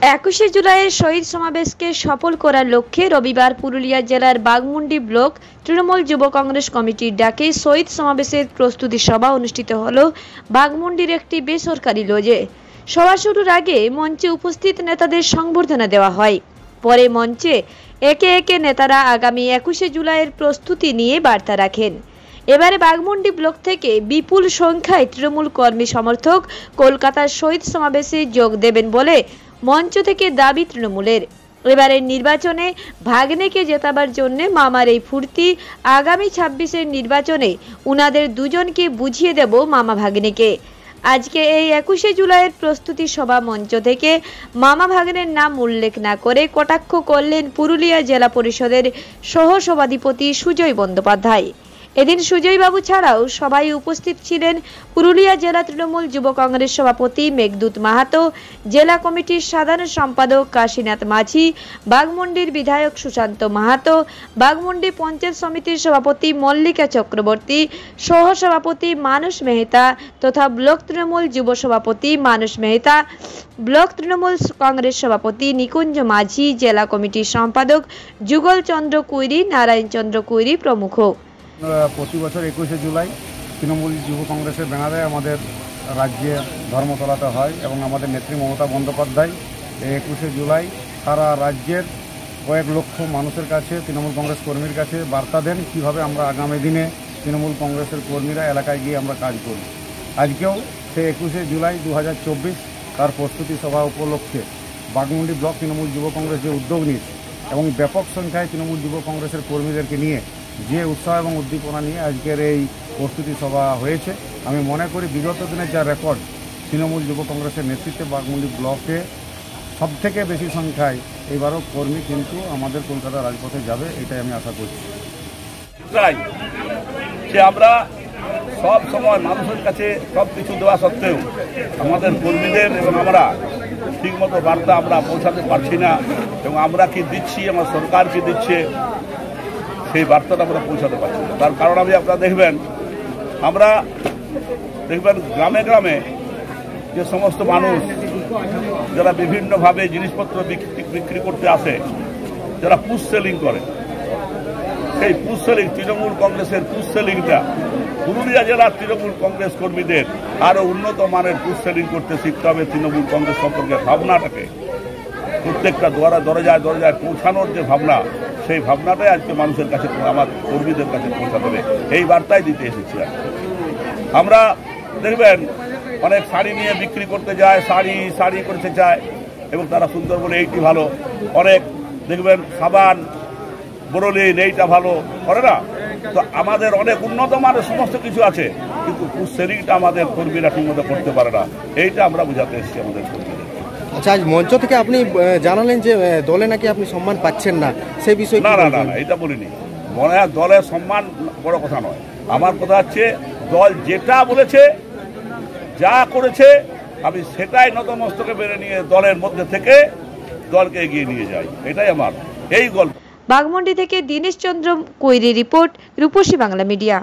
21শে জুলাইয়ের শহীদ সমাবেশকে সফল করার লক্ষ্যে রবিবার পুরুলিয়া জেলার বাঘমুন্ডি ব্লক তৃণমূল যুব কংগ্রেস কমিটির ডাকে শহীদ সমাবেশের প্রস্তুতি সভা অনুষ্ঠিত হল বাঘমুন্ডির একটি বেসরকারি লজে। সভা শুরুর আগে মঞ্চে উপস্থিত নেতাদের সংবর্ধনা দেওয়া হয়। পরে মঞ্চে একে একে নেতারা আগামী 21শে জুলাইয়ের প্রস্তুতি নিয়ে বার্তা রাখেন। এবারে বাঘমুন্ডি ব্লক থেকে বিপুল সংখ্যায় তৃণমূল কর্মী সমর্থক কলকাতার শহীদ সমাবেশে যোগ দেবেন বলে মঞ্চ থেকে দাবি তৃণমূলের। এবারের নির্বাচনে ভাগ্নেকে জেতাবার জন্য মামার এই ফুর্তি, আগামী 26-এর নির্বাচনে উনাদের দুজনকে বুঝিয়ে দেব মামা ভাগ্নেকে। আজকে এই 21শে জুলাইয়ের প্রস্তুতি সভা মঞ্চ থেকে মামা ভাগ্নের নাম উল্লেখ না করে কটাক্ষ করলেন পুরুলিয়া জেলা পরিষদের সহ সভাধিপতি সুজয় বন্দ্যোপাধ্যায়। এদিন সুজয় বাবু ছাড়াও সবাই উপস্থিত ছিলেন পুরুলিয়া জেলা তৃণমূল যুব কংগ্রেস সভাপতি মেঘদূত মাহাতো, জেলা কমিটির সাধারণ সম্পাদক কাশীনাথ মাঝি, বাঘমুন্ডির বিধায়ক সুশান্ত মাহাতো, বাঘমুন্ডি পঞ্চায়েত সমিতির সভাপতি মল্লিকা চক্রবর্তী, সহ সভাপতি মানস মেহতা তথা ব্লক তৃণমূল যুব সভাপতি মানস মেহতা, ব্লক তৃণমূল কংগ্রেস সভাপতি নিকুঞ্জ মাঝি, জেলা কমিটির সম্পাদক যুগল চন্দ্র কুইরি, নারায়ণ চন্দ্র কুইরি প্রমুখ। প্রতি বছর 21শে জুলাই তৃণমূল যুব কংগ্রেসের ব্যানারে আমাদের রাজ্যে ধর্মতলাতে হয় এবং আমাদের নেত্রী মমতা বন্দ্যোপাধ্যায় এই 21শে জুলাই সারা রাজ্যের কয়েক লক্ষ মানুষের কাছে, তৃণমূল কংগ্রেস কর্মীর কাছে বার্তা দেন কীভাবে আমরা আগামী দিনে তৃণমূল কংগ্রেসের কর্মীরা এলাকায় গিয়ে আমরা কাজ করি। আজকেও সেই 21শে জুলাই 2024 তার প্রস্তুতি সভা উপলক্ষে বাঘমুন্ডি ব্লক তৃণমূল যুব কংগ্রেস যে উদ্যোগ নিয়েছে এবং ব্যাপক সংখ্যায় তৃণমূল যুব কংগ্রেসের কর্মীদেরকে নিয়ে যে উৎসাহ এবং উদ্দীপনা নিয়ে আজকের এই প্রস্তুতি সভা হয়েছে, আমি মনে করি বিগত দিনের যা রেকর্ড তৃণমূল যুব কংগ্রেসের নেতৃত্বে বাঘমুন্ডি ব্লকে সবথেকে বেশি সংখ্যায় এবারও কর্মী কিন্তু আমাদের কলকাতা রাজপথে যাবে, এটাই আমি আশা করছি। আমরা সব সময় মানুষের কাছে সব কিছু দেওয়া সত্ত্বেও আমাদের কর্মীদের এবং আমরা ঠিকমতো বার্তা আমরা পৌঁছাতে পারছি না এবং আমরা কি দিচ্ছি, আমার সরকার কি দিচ্ছে, সেই বার্তাটা আমরা পৌঁছাতে পারছি না। তার কারণ আপনারা দেখবেন গ্রামে গ্রামে যে সমস্ত মানুষ যারা বিভিন্নভাবে জিনিসপত্র বিক্রি করতে আসে, যারা পুশ সেলিং করে, সেই পুশ সেলিং তৃণমূল কংগ্রেসের পুশ সেলিংটা পুরুলিয়া জেলার তৃণমূল কংগ্রেস কর্মীদের আরও উন্নত মানের পুশ সেলিং করতে শিখতে হবে। তৃণমূল কংগ্রেস সম্পর্কে ভাবনাটাকে প্রত্যেকটা দরজায় দরজায় পৌঁছানোর যে ভাবনা, সেই ভাবনাটাই আজকে মানুষের কাছে, আমার কর্মীদের কাছে পৌঁছাতে হবে, এই বার্তাই দিতে এসেছি। আমরা দেখবেন অনেক শাড়ি নিয়ে বিক্রি করতে যায়, শাড়ি করতে চায় এবং তারা সুন্দর বলে এইটি ভালো, অনেক দেখবেন সাবান বোরোলিন এইটা ভালো করে না। তো আমাদের অনেক উন্নত মানের সমস্ত কিছু আছে, কিন্তু সেলিংটা আমাদের কর্মীরা ঠিকমতো করতে পারে না, এইটা আমরা বোঝাতে এসেছি আমাদের কর্মীদের। আচ্ছা, আজ মঞ্চ থেকে আপনি জানালেন যে দলে নাকি আপনি সম্মান পাচ্ছেন না, সেই বিষয়ে না, এটা বলিনি। মনে হয় দলের সম্মান বড় কথা নয়, আমার কথা হচ্ছে দল যেটা বলেছে, যা করেছে, আমি সেটাই নতমস্তকে বেড়ে নিয়ে দলের মধ্যে থেকে দলকে এগিয়ে নিয়ে যাই, এটাই আমার এই গল্প। বাঘমুন্ডি থেকে দীনেশ চন্দ্র কুইরি রিপোর্ট, রূপসী বাংলা মিডিয়া।